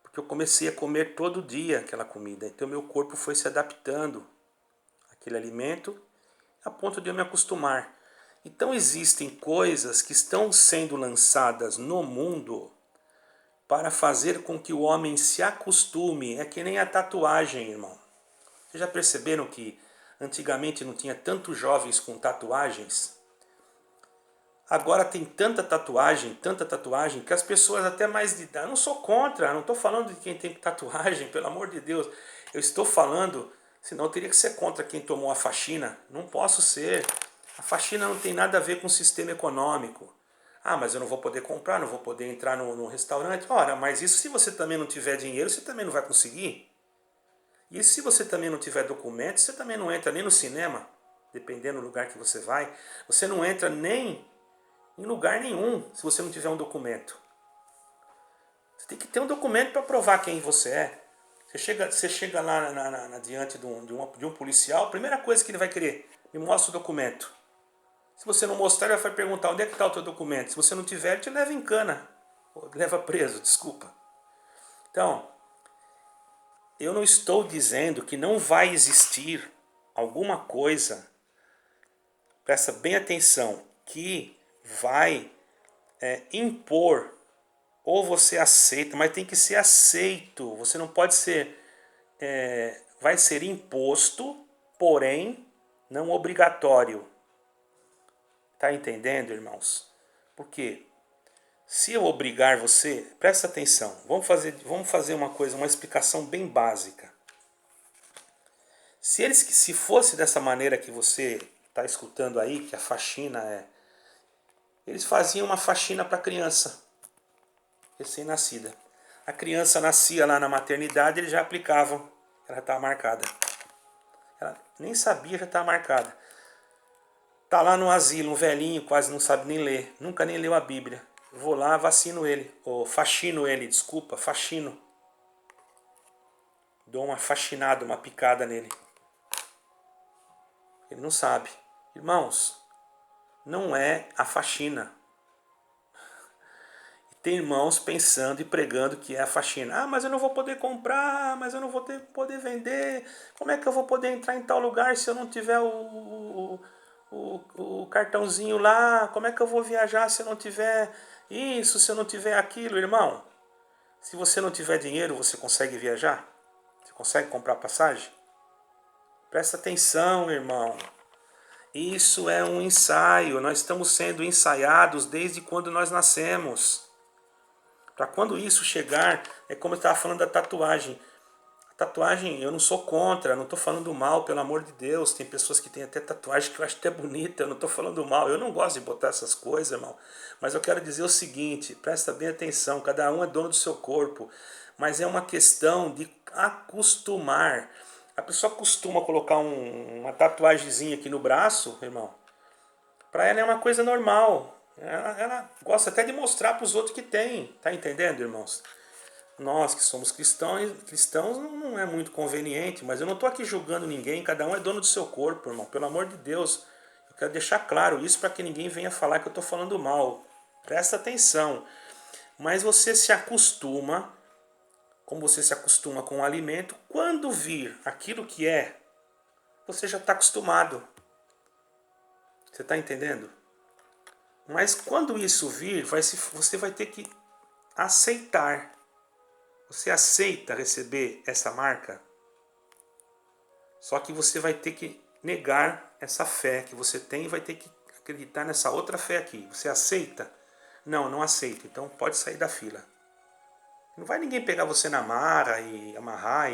porque eu comecei a comer todo dia aquela comida. Então meu corpo foi se adaptando àquele alimento a ponto de eu me acostumar. Então existem coisas que estão sendo lançadas no mundo para fazer com que o homem se acostume. É que nem a tatuagem, irmão. Vocês já perceberam que antigamente não tinha tantos jovens com tatuagens? Agora tem tanta tatuagem, que as pessoas até mais de idade... Eu não sou contra, não estou falando de quem tem tatuagem, pelo amor de Deus. Eu estou falando, senão eu teria que ser contra quem tomou a faxina. Não posso ser. A faxina não tem nada a ver com o sistema econômico. Ah, mas eu não vou poder comprar, não vou poder entrar no restaurante. Ora, mas isso se você também não tiver dinheiro, você também não vai conseguir. E se você também não tiver documento, você também não entra nem no cinema, dependendo do lugar que você vai. Você não entra nem em lugar nenhum se você não tiver um documento. Você tem que ter um documento para provar quem você é. Você chega lá diante de um policial, a primeira coisa que ele vai querer, me mostra o documento. Se você não mostrar, ele vai perguntar onde é que está o teu documento. Se você não tiver, ele te leva em cana. Leva preso, desculpa. Então, eu não estou dizendo que não vai existir alguma coisa, presta bem atenção, que vai impor, ou você aceita, mas tem que ser aceito. Você não pode ser, vai ser imposto, porém não obrigatório. Tá entendendo, irmãos? Por quê? Se eu obrigar você, presta atenção, vamos fazer uma coisa, uma explicação bem básica. Se fosse dessa maneira que você está escutando aí, que a faxina eles faziam uma faxina para a criança recém-nascida. A criança nascia lá na maternidade, eles já aplicavam, ela estava marcada. Ela nem sabia, já estava marcada. Tá lá no asilo, um velhinho, quase não sabe nem ler, nunca nem leu a Bíblia. Vou lá, vacino ele, ou faxino ele, desculpa, faxino. Dou uma faxinada, uma picada nele. Ele não sabe. Irmãos, não é a faxina. Tem irmãos pensando e pregando que é a faxina. Ah, mas eu não vou poder comprar, mas eu não vou poder vender. Como é que eu vou poder entrar em tal lugar se eu não tiver o cartãozinho lá? Como é que eu vou viajar se eu não tiver isso, se eu não tiver aquilo? Irmão, se você não tiver dinheiro, você consegue viajar? Você consegue comprar passagem? Presta atenção, irmão. Isso é um ensaio. Nós estamos sendo ensaiados desde quando nós nascemos. Para quando isso chegar, é como eu estava falando da tatuagem. Tatuagem, eu não sou contra, não estou falando mal, pelo amor de Deus. Tem pessoas que têm até tatuagem que eu acho até bonita, eu não estou falando mal. Eu não gosto de botar essas coisas, irmão. Mas eu quero dizer o seguinte, presta bem atenção, cada um é dono do seu corpo. Mas é uma questão de acostumar. A pessoa costuma colocar uma tatuagemzinha aqui no braço, irmão. Para ela é uma coisa normal. Ela gosta até de mostrar para os outros que tem. Tá entendendo, irmãos? Nós que somos cristãos não é muito conveniente, mas eu não estou aqui julgando ninguém, cada um é dono do seu corpo, irmão, pelo amor de Deus. Eu quero deixar claro isso para que ninguém venha falar que eu estou falando mal. Presta atenção. Mas você se acostuma, como você se acostuma com o alimento, quando vir aquilo que é, você já está acostumado. Você está entendendo? Mas quando isso vir, você vai ter que aceitar. Você aceita receber essa marca? Só que você vai ter que negar essa fé que você tem e vai ter que acreditar nessa outra fé aqui. Você aceita? Não, não aceito. Então pode sair da fila. Não vai ninguém pegar você na marra e amarrar.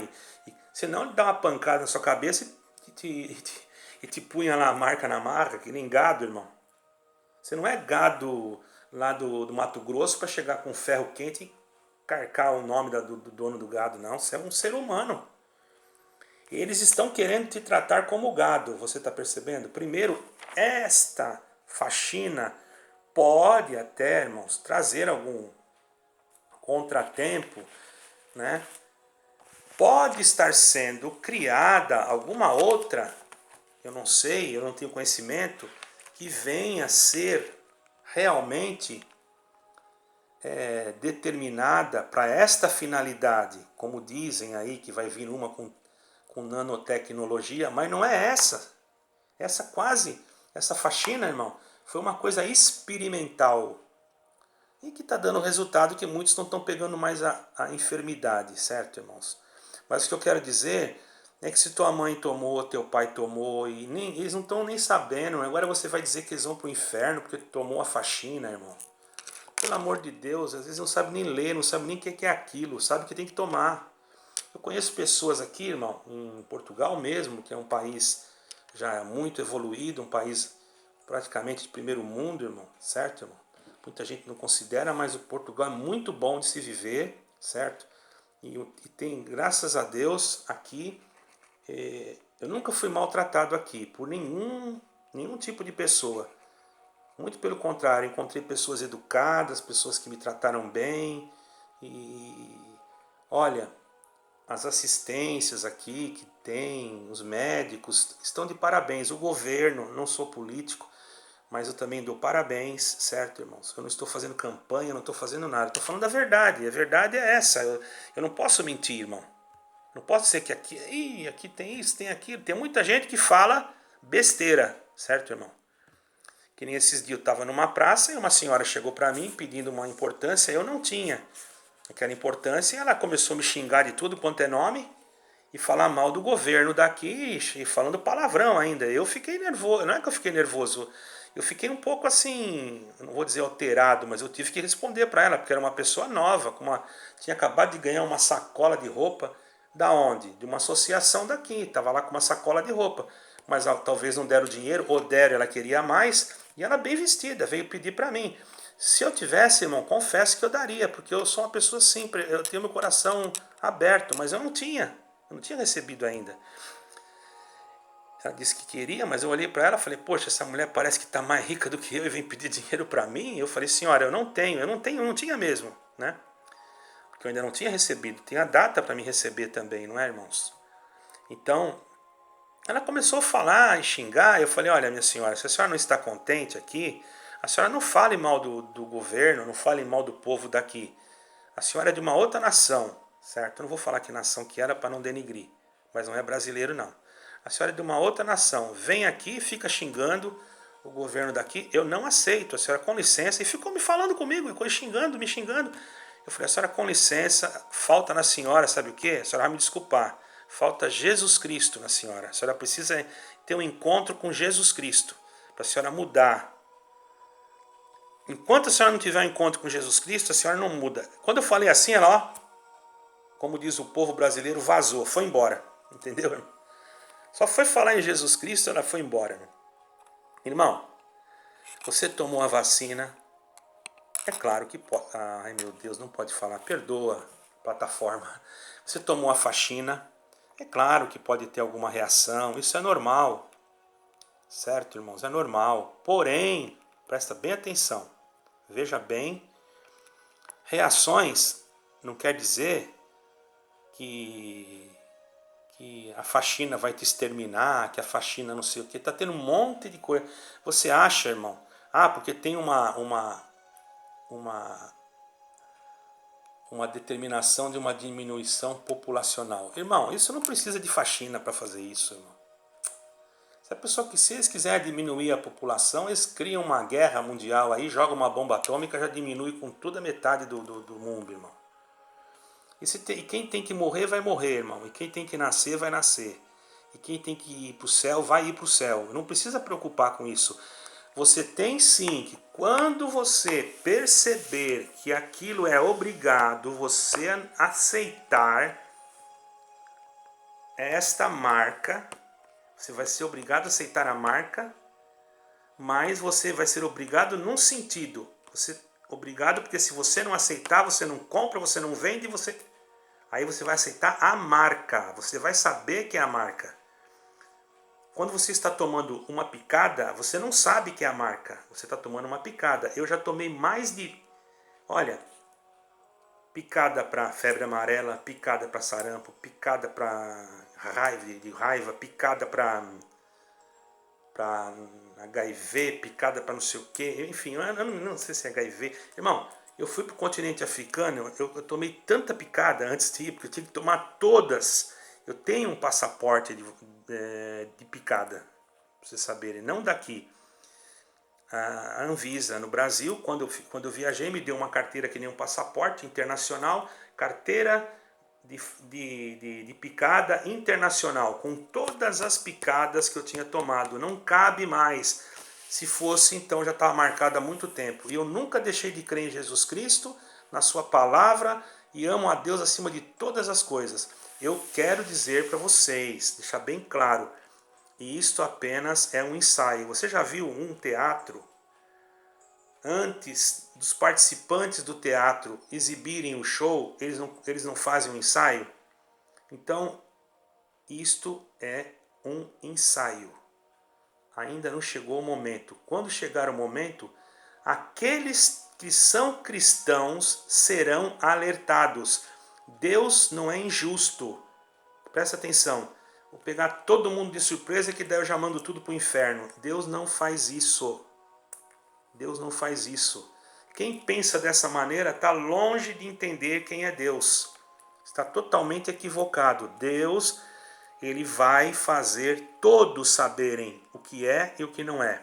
Senão ele dá uma pancada na sua cabeça e te punha lá a marca na marra, que nem gado, irmão. Você não é gado lá do Mato Grosso para chegar com ferro quente e carcar o nome do dono do gado, não. Você é um ser humano. Eles estão querendo te tratar como gado, você está percebendo? Primeiro, esta faxina pode até, irmãos, trazer algum contratempo, né? Pode estar sendo criada alguma outra, eu não sei, eu não tenho conhecimento, que venha a ser realmente determinada para esta finalidade, como dizem aí que vai vir uma com nanotecnologia, mas não é essa. Essa faxina, irmão, foi uma coisa experimental e que está dando resultado que muitos não estão pegando mais a enfermidade, certo, irmãos? Mas o que eu quero dizer é que se tua mãe tomou, teu pai tomou, e eles não estão nem sabendo, agora você vai dizer que eles vão para o inferno porque tomou a faxina, irmão. Pelo amor de Deus, às vezes não sabe nem ler, não sabe nem o que é aquilo, sabe que tem que tomar. Eu conheço pessoas aqui, irmão, em Portugal mesmo, que é um país já muito evoluído, um país praticamente de primeiro mundo, irmão, certo, irmão? Muita gente não considera, mas o Portugal é muito bom de se viver, certo? E tem, graças a Deus, aqui, eu nunca fui maltratado aqui por nenhum tipo de pessoa. Muito pelo contrário, encontrei pessoas educadas, pessoas que me trataram bem. E olha, as assistências aqui que tem, os médicos, estão de parabéns. O governo, não sou político, mas eu também dou parabéns, certo, irmãos? Eu não estou fazendo campanha, não estou fazendo nada. Estou falando da verdade. A verdade é essa. Eu não posso mentir, irmão. Não posso ser que aqui tem isso, tem aquilo. Tem muita gente que fala besteira, certo, irmão? Que nem esses dias eu estava numa praça e uma senhora chegou para mim pedindo uma importância, eu não tinha aquela importância, e ela começou a me xingar de tudo quanto é nome e falar mal do governo daqui e falando palavrão ainda. Eu fiquei nervoso, não é que eu fiquei nervoso, eu fiquei um pouco assim, não vou dizer alterado, mas eu tive que responder para ela, porque era uma pessoa nova, tinha acabado de ganhar uma sacola de roupa. Da onde? De uma associação daqui, estava lá com uma sacola de roupa, mas talvez não deram dinheiro, ou deram, ela queria mais, e ela bem vestida, veio pedir para mim. Se eu tivesse, irmão, confesso que eu daria, porque eu sou uma pessoa simples, eu tenho meu coração aberto, mas eu não tinha recebido ainda. Ela disse que queria, mas eu olhei para ela e falei, poxa, essa mulher parece que está mais rica do que eu e vem pedir dinheiro para mim. Eu falei, senhora, eu não tinha mesmo, né? Porque eu ainda não tinha recebido, tem a data para me receber também, não é, irmãos? Então, ela começou a falar e xingar, eu falei, olha, minha senhora, se a senhora não está contente aqui, a senhora não fale mal do governo, não fale mal do povo daqui. A senhora é de uma outra nação, certo? Eu não vou falar que nação que era para não denigrir, mas não é brasileiro não. A senhora é de uma outra nação, vem aqui e fica xingando o governo daqui, eu não aceito, a senhora com licença, e ficou me falando comigo, ficou xingando, me xingando. Eu falei, a senhora com licença, falta na senhora, sabe o quê? A senhora vai me desculpar, falta Jesus Cristo na senhora. A senhora precisa ter um encontro com Jesus Cristo, para a senhora mudar. Enquanto a senhora não tiver um encontro com Jesus Cristo, a senhora não muda. Quando eu falei assim, ela, ó, como diz o povo brasileiro, vazou, foi embora. Entendeu? Só foi falar em Jesus Cristo, ela foi embora. Irmão, você tomou a vacina, é claro que pode. Ai meu Deus, não pode falar, perdoa, plataforma. Você tomou a faxina, é claro que pode ter alguma reação, isso é normal. Certo, irmãos? É normal. Porém, presta bem atenção. Veja bem, reações não quer dizer que a faxina vai te exterminar, que a faxina não sei o que. Tá tendo um monte de coisa. Você acha, irmão? Porque tem uma determinação de uma diminuição populacional. Irmão, isso não precisa de faxina para fazer isso, irmão. Se eles quiserem diminuir a população, eles criam uma guerra mundial aí, jogam uma bomba atômica, já diminui com toda a metade do mundo, irmão. E quem tem que morrer, vai morrer, irmão. E quem tem que nascer, vai nascer. E quem tem que ir para o céu, vai ir para o céu. Não precisa preocupar com isso. Você tem sim que quando você perceber que aquilo é obrigado, você aceitar esta marca. Você vai ser obrigado a aceitar a marca, mas você vai ser obrigado num sentido. Você obrigado porque se você não aceitar, você não compra, você não vende, aí você vai aceitar a marca. Você vai saber que é a marca. Quando você está tomando uma picada, você não sabe que é a marca. Você está tomando uma picada. Eu já tomei mais de... Olha, picada para febre amarela, picada para sarampo, picada para raiva, picada para HIV, picada para não sei o que, enfim, eu não sei se é HIV. Irmão, eu fui para o continente africano, eu tomei tanta picada antes de ir, porque eu tive que tomar todas. Eu tenho um passaporte de picada, para vocês saberem, não daqui. A Anvisa no Brasil, quando eu viajei, me deu uma carteira que nem um passaporte internacional, carteira de picada internacional, com todas as picadas que eu tinha tomado. Não cabe mais. Se fosse, então já estava marcado há muito tempo. E eu nunca deixei de crer em Jesus Cristo, na sua palavra, e amo a Deus acima de todas as coisas. Eu quero dizer para vocês, deixar bem claro, e isto apenas é um ensaio. Você já viu um teatro antes dos participantes do teatro exibirem o show? Eles não fazem um ensaio? Então, isto é um ensaio. Ainda não chegou o momento. Quando chegar o momento, aqueles que são cristãos serão alertados. Deus não é injusto. Presta atenção. Vou pegar todo mundo de surpresa que daí eu já mando tudo para o inferno. Deus não faz isso. Deus não faz isso. Quem pensa dessa maneira está longe de entender quem é Deus. Está totalmente equivocado. Deus, ele vai fazer todos saberem o que é e o que não é.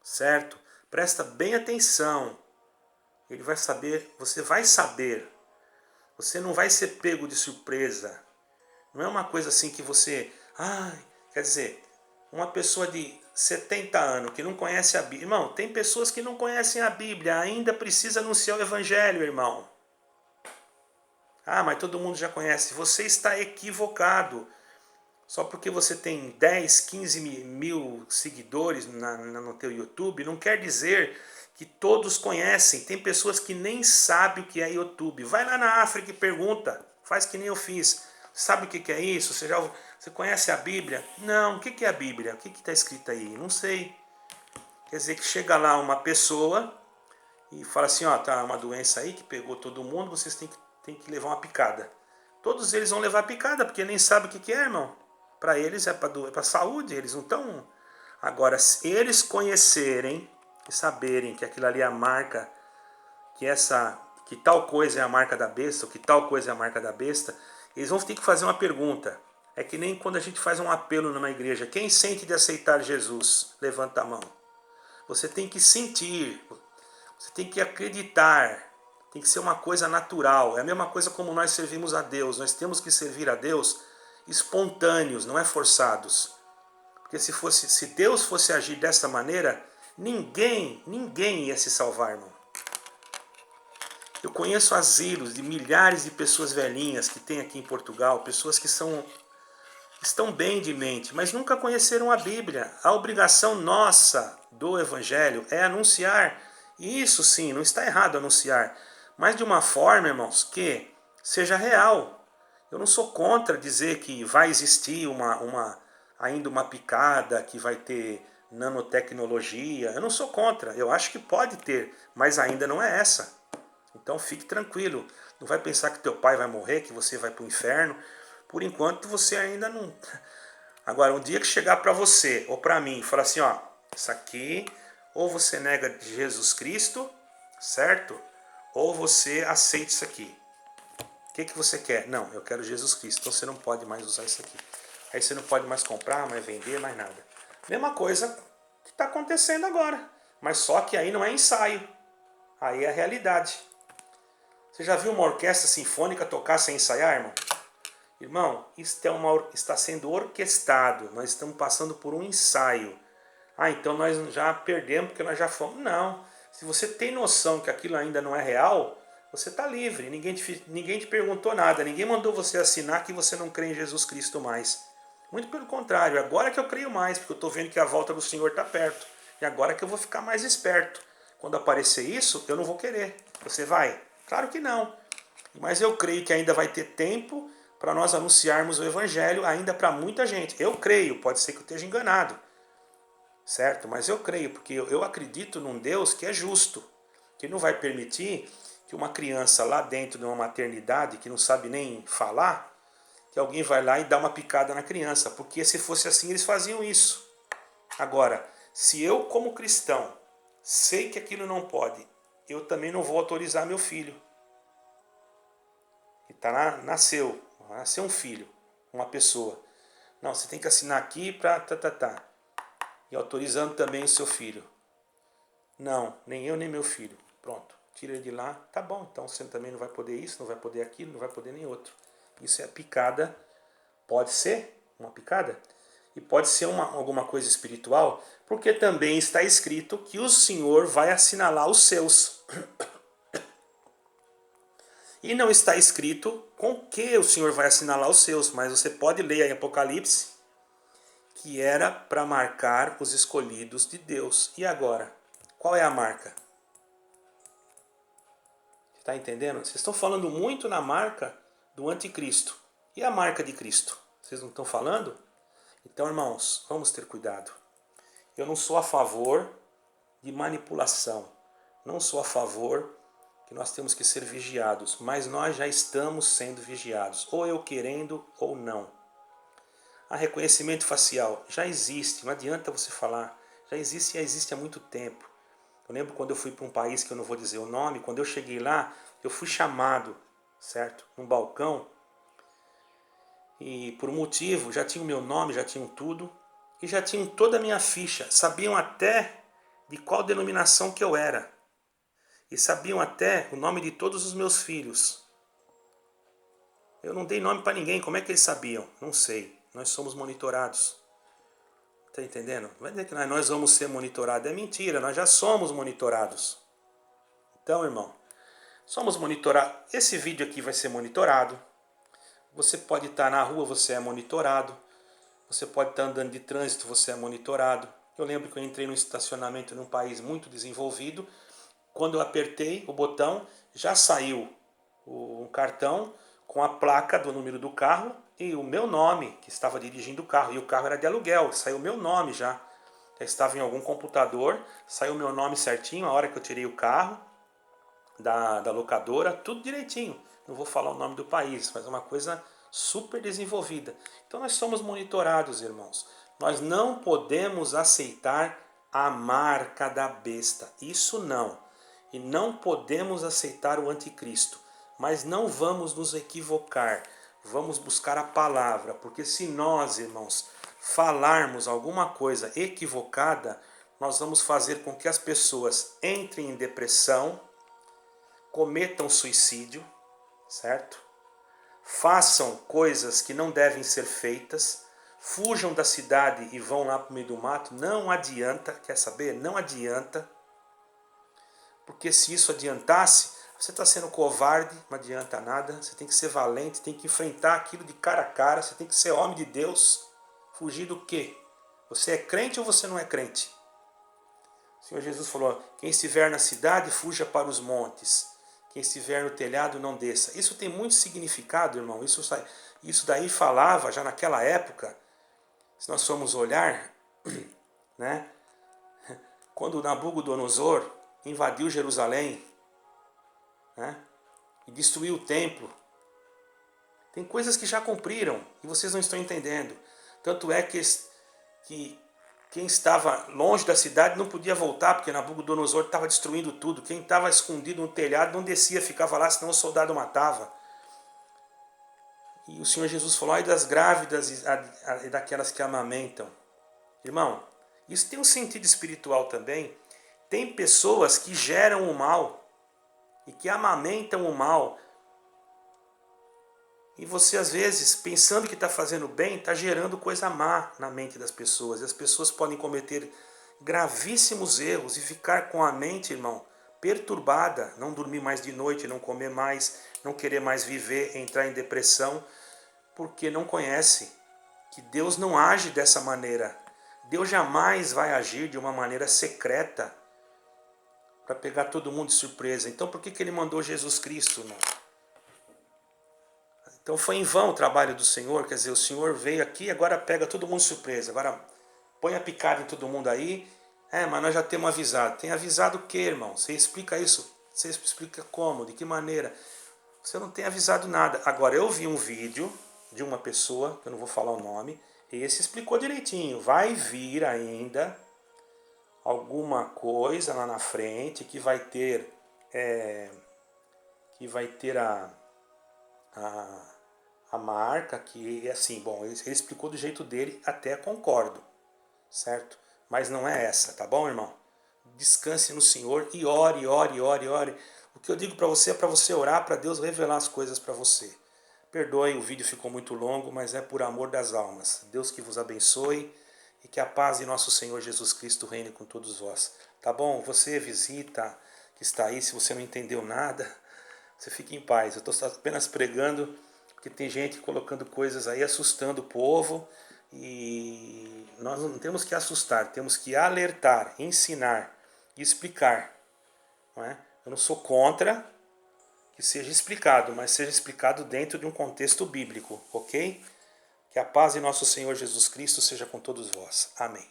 Certo? Presta bem atenção. Ele vai saber, você vai saber. Você não vai ser pego de surpresa. Não é uma coisa assim que você... quer dizer, uma pessoa de 70 anos que não conhece a Bíblia... Irmão, tem pessoas que não conhecem a Bíblia, ainda precisa anunciar o Evangelho, irmão. Mas todo mundo já conhece. Você está equivocado. Só porque você tem 10, 15 mil seguidores no teu YouTube, não quer dizer que todos conhecem. Tem pessoas que nem sabem o que é YouTube. Vai lá na África e pergunta. Faz que nem eu fiz. Sabe o que é isso? Você conhece a Bíblia? Não. O que é a Bíblia? O que está escrito aí? Não sei. Quer dizer que chega lá uma pessoa e fala assim, tá uma doença aí que pegou todo mundo, vocês têm que levar uma picada. Todos eles vão levar picada, porque nem sabem o que é, irmão. Para eles é para saúde, eles não estão... Agora, se eles conhecerem e saberem que aquilo ali é a marca, que tal coisa é a marca da besta, ou que tal coisa é a marca da besta, eles vão ter que fazer uma pergunta. É que nem quando a gente faz um apelo numa igreja. Quem sente de aceitar Jesus? Levanta a mão. Você tem que sentir, você tem que acreditar, tem que ser uma coisa natural. É a mesma coisa como nós servimos a Deus. Nós temos que servir a Deus espontâneos, não é forçados. Porque se Deus fosse agir dessa maneira, ninguém ia se salvar, irmão. Eu conheço asilos de milhares de pessoas velhinhas que tem aqui em Portugal, pessoas que estão bem de mente, mas nunca conheceram a Bíblia. A obrigação nossa do Evangelho é anunciar. E isso sim, não está errado anunciar, mas de uma forma, irmãos, que seja real. Eu não sou contra dizer que vai existir ainda uma picada, que vai ter nanotecnologia. Eu não sou contra, eu acho que pode ter, mas ainda não é essa. Então fique tranquilo, não vai pensar que teu pai vai morrer, que você vai para o inferno. Por enquanto você ainda não... Agora, um dia que chegar para você ou para mim e falar assim, ó, isso aqui, ou você nega Jesus Cristo, certo? Ou você aceita isso aqui. O que você quer? Não, eu quero Jesus Cristo, então você não pode mais usar isso aqui. Aí você não pode mais comprar, mais vender, mais nada. Mesma coisa que está acontecendo agora, mas só que aí não é ensaio, aí é a realidade. Você já viu uma orquestra sinfônica tocar sem ensaiar, irmão? Irmão, isso está sendo orquestrado. Nós estamos passando por um ensaio. Ah, então nós já perdemos porque nós já fomos. Não. Se você tem noção que aquilo ainda não é real, você está livre. Ninguém te perguntou nada. Ninguém mandou você assinar que você não crê em Jesus Cristo mais. Muito pelo contrário. Agora que eu creio mais, porque eu estou vendo que a volta do Senhor está perto. E agora que eu vou ficar mais esperto. Quando aparecer isso, eu não vou querer. Você vai? Claro que não. Mas eu creio que ainda vai ter tempo para nós anunciarmos o Evangelho ainda para muita gente. Eu creio, pode ser que eu esteja enganado, certo? Mas eu creio, porque eu acredito num Deus que é justo, que não vai permitir que uma criança lá dentro de uma maternidade, que não sabe nem falar, que alguém vai lá e dá uma picada na criança, porque se fosse assim eles faziam isso. Agora, se eu como cristão sei que aquilo não pode, eu também não vou autorizar meu filho. E nasceu um filho, uma pessoa. Não, você tem que assinar aqui para E autorizando também o seu filho. Não, nem eu nem meu filho. Pronto, tira ele de lá. Tá bom, então você também não vai poder isso, não vai poder aquilo, não vai poder nem outro. Isso é picada. Pode ser uma picada. E pode ser alguma coisa espiritual, porque também está escrito que o Senhor vai assinalar os seus. E não está escrito com que o Senhor vai assinalar os seus, mas você pode ler em Apocalipse que era para marcar os escolhidos de Deus. E agora? Qual é a marca? Está entendendo? Vocês estão falando muito na marca do anticristo. E a marca de Cristo? Vocês não estão falando? Então, irmãos, vamos ter cuidado. Eu não sou a favor de manipulação. Não sou a favor que nós temos que ser vigiados, mas nós já estamos sendo vigiados, ou eu querendo ou não. A reconhecimento facial já existe, não adianta você falar, já existe há muito tempo. Eu lembro quando eu fui para um país que eu não vou dizer o nome, quando eu cheguei lá, eu fui chamado, certo? Num balcão, e por um motivo, já tinham meu nome, já tinham tudo, e já tinham toda a minha ficha, sabiam até de qual denominação que eu era. E sabiam até o nome de todos os meus filhos. Eu não dei nome para ninguém, como é que eles sabiam? Não sei, nós somos monitorados. Está entendendo? Vai dizer que nós vamos ser monitorados, é mentira, nós já somos monitorados. Então, irmão, somos monitorados. Esse vídeo aqui vai ser monitorado. Você pode estar na rua, você é monitorado. Você pode estar andando de trânsito, você é monitorado. Eu lembro que eu entrei num estacionamento num país muito desenvolvido. Quando eu apertei o botão, já saiu um cartão com a placa do número do carro e o meu nome, que estava dirigindo o carro. E o carro era de aluguel, saiu o meu nome já. Já estava em algum computador, saiu o meu nome certinho a hora que eu tirei o carro da locadora, tudo direitinho. Não vou falar o nome do país, mas é uma coisa super desenvolvida. Então nós somos monitorados, irmãos. Nós não podemos aceitar a marca da besta. Isso não. E não podemos aceitar o anticristo. Mas não vamos nos equivocar. Vamos buscar a palavra. Porque se nós, irmãos, falarmos alguma coisa equivocada, nós vamos fazer com que as pessoas entrem em depressão, cometam suicídio, certo? Façam coisas que não devem ser feitas, fujam da cidade e vão lá para o meio do mato, não adianta, quer saber? Não adianta, porque se isso adiantasse, você está sendo covarde, não adianta nada, você tem que ser valente, tem que enfrentar aquilo de cara a cara, você tem que ser homem de Deus. Fugir do quê? Você é crente ou você não é crente? O Senhor Jesus falou, quem estiver na cidade, fuja para os montes. Quem estiver no telhado, não desça. Isso tem muito significado, irmão. Isso daí falava já naquela época, se nós formos olhar, né? Quando Nabucodonosor invadiu Jerusalém, né? E destruiu o templo. Tem coisas que já cumpriram e vocês não estão entendendo. Tanto é que quem estava longe da cidade não podia voltar, porque Nabucodonosor estava destruindo tudo. Quem estava escondido no telhado não descia, ficava lá, senão o soldado matava. E o Senhor Jesus falou, ai das grávidas e daquelas que amamentam. Irmão, isso tem um sentido espiritual também. Tem pessoas que geram o mal e que amamentam o mal. E você, às vezes, pensando que está fazendo bem, está gerando coisa má na mente das pessoas. E as pessoas podem cometer gravíssimos erros e ficar com a mente, irmão, perturbada, não dormir mais de noite, não comer mais, não querer mais viver, entrar em depressão, porque não conhece que Deus não age dessa maneira. Deus jamais vai agir de uma maneira secreta para pegar todo mundo de surpresa. Então por que ele mandou Jesus Cristo, irmão? Então foi em vão o trabalho do Senhor, quer dizer, o Senhor veio aqui e agora pega todo mundo de surpresa. Agora põe a picada em todo mundo aí. Mas nós já temos avisado. Tem avisado o quê, irmão? Você explica isso? Você explica como? De que maneira? Você não tem avisado nada. Agora eu vi um vídeo de uma pessoa, que eu não vou falar o nome, e esse explicou direitinho. Vai vir ainda alguma coisa lá na frente que vai ter a marca, que é assim, bom, ele explicou do jeito dele, até concordo, certo? Mas não é essa, tá bom, irmão? Descanse no Senhor e ore, ore, ore, ore. O que eu digo para você é para você orar, para Deus revelar as coisas para você. Perdoe, o vídeo ficou muito longo, mas é por amor das almas. Deus que vos abençoe e que a paz de nosso Senhor Jesus Cristo reine com todos vós. Tá bom? Você visita, que está aí, se você não entendeu nada, você fique em paz. Eu estou apenas pregando, porque tem gente colocando coisas aí, assustando o povo. E nós não temos que assustar, temos que alertar, ensinar e explicar. Não é? Eu não sou contra que seja explicado, mas seja explicado dentro de um contexto bíblico, ok? Que a paz de nosso Senhor Jesus Cristo seja com todos vós. Amém.